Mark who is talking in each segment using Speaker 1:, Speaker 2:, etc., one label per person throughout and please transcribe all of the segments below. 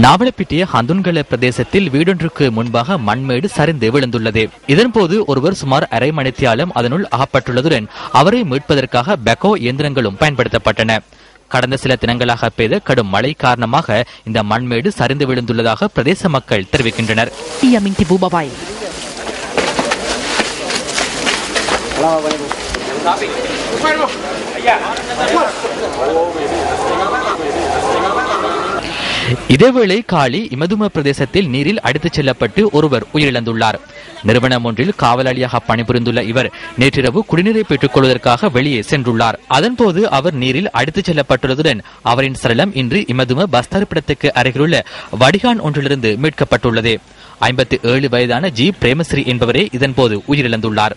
Speaker 1: நாவலப்பிட்டிய ஹந்துன்கல பிரதேசத்தில் வீடொன்றுக்கு முன்பாக மண்மேடு சரிந்து விழுந்துள்ளது. இதன்போது ஒருவர் சுமார் அரை மணித்தியாலம் அதனுள் அகப்பட்டுள்ளதுடன் அவரை மீட்பதற்காக பெக்கோ இயந்திரங்களும் பயன்படுத்தப்பட்டன. கடந்த சில தினங்களாக பெய்த கடும் மழை காரணமாக இந்த மண்மேடு சரிந்து விழுந்துள்ளதாக பிரதேச மக்கள் தெரிவிக்கின்றனர். இதேவேளை காலி இமதும பிரதேசத்தில் நீரில் அடித்துச் செல்லப்பட்டு ஒருவர் உயிரிழந்துள்ளார். நிறுவனம் ஒன்றில் காவலாளியாக பணிபுரிந்துள்ள இவர் நேற்றிரவு குடிநீரை பெற்றுக் கொள்வதற்காக வெளியே சென்றுள்ளார். அதன்போது அவர் நீரில் அடித்துச் செல்லப்பட்டுள்ளதுடன் அவரின் சடலம் இன்று இமதும பஸ் தரிப்பிடத்துக்கு அருகிலுள்ள வடிகான் ஒன்றிலிருந்து மீட்கப்பட்டுள்ளது. 57 வயதான ஜி பிரேமஸ்ரீ என்பவரே இதன்போது உயிரிழந்துள்ளார்.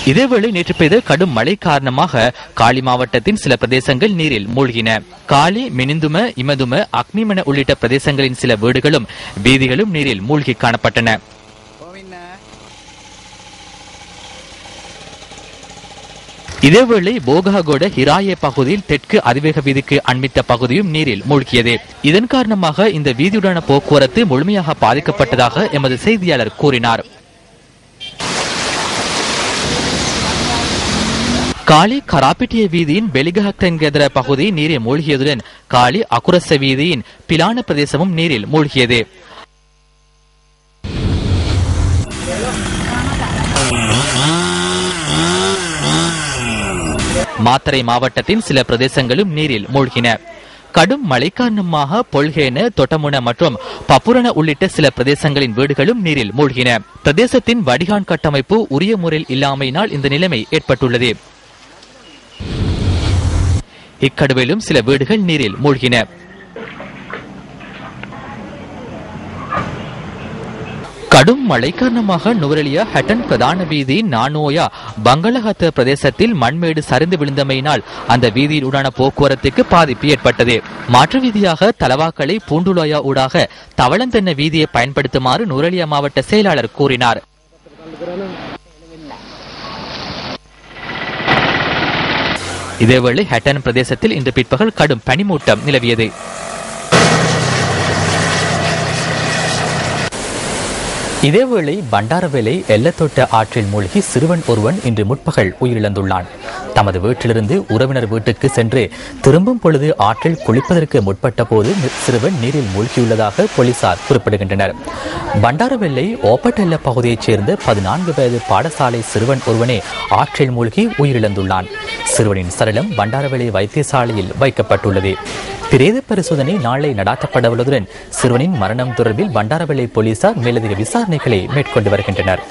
Speaker 1: இதேவேளை நேற்று பெய்த கடும் மழை காரணமாக காலி மாவட்டத்தின் சில பிரதேசங்கள் நீரில் மூழ்கின. காலி, மினிந்தும, இமதும, அக்னிமன உள்ளிட்ட பிரதேசங்களின் சில வீடுகளும் வீதிகளும் நீரில் மூழ்கி காணப்பட்டன. இதேவேளை போகாகோட ஹிராயே பகுதியில் தெற்கு அதிவேக வீதிக்கு அண்மித்த பகுதியும் நீரில் மூழ்கியது. இதன் காரணமாக இந்த வீதியுடான போக்குவரத்து முழுமையாக பாதிக்கப்பட்டதாக எமது செய்தியாளர் கூறினார். காலி கராப்பிட்டிய வீதியின் பெலிகஹெதர பகுதி நீரில் மூழ்கியதுடன் காலி அகுரச வீதியின் பிலான பிரதேசமும் நீரில் மூழ்கியது. மாத்தறை மாவட்டத்தின் சில பிரதேசங்களும் நீரில் மூழ்கின. கடும் மழை காரணமாக பொல்கேன, தொட்டமுன மற்றும் பப்புரண உள்ளிட்ட சில பிரதேசங்களின் வீடுகளும் நீரில் மூழ்கின. பிரதேசத்தின் வடிகான் கட்டமைப்பு உரிய முறையில் இல்லாமையினால் இந்த நிலைமை ஏற்பட்டுள்ளது. இக்கடுவிலும் சில வீடுகள் நீரில் மூழ்கின. கடும் மழை காரணமாக நுவரெலியா ஹட்டன் பிரதான வீதியின் நானோயா பங்களஹத்த பிரதேசத்தில் மண்மேடு சரிந்து விழுந்தமையினால் அந்த வீதியில் உடான போக்குவரத்துக்கு பாதிப்பு ஏற்பட்டது. மாற்று வீதியாக தலவாக்களை பூண்டுலோயா ஊடாக தவளந்தென்ன வீதியை பயன்படுத்துமாறு நுவரெலியா மாவட்ட செயலாளர் கூறினார். இதேவேளை ஹட்டன் பிரதேசத்தில் இன்று பிற்பகல் கடும் பனிமூட்டம் நிலவியது. இதேவேளை பண்டாரவேலை எல்லத்தோட்ட ஆற்றில் மூழ்கி சிறுவன் ஒருவன் இன்று முற்பகல் உயிரிழந்துள்ளான். தமது வீட்டிலிருந்து உறவினர் வீட்டுக்கு சென்று திரும்பும் பொழுது ஆற்றில் குளிப்பதற்கு முற்பட்ட போது சிறுவன் நீரில் மூழ்கியுள்ளதாக போலீசார் குறிப்பிடுகின்றனர். பண்டாரவேலை ஓப்பட்டெல்ல பகுதியைச் சேர்ந்த 14 வயது பாடசாலை சிறுவன் ஒருவனே ஆற்றில் மூழ்கி உயிரிழந்துள்ளான். சிறுவனின் சடலம் பண்டாரவேலை வைத்தியசாலையில் வைக்கப்பட்டுள்ளது. பிரேத பரிசோதனை நாளை நடாத்தப்பட உள்ளதுடன் சிறுவனின் மரணம் தொடர்பில் பண்டாரவேலை போலீசார் மேலதிக விசாரணைகளை மேற்கொண்டு வருகின்றனர்.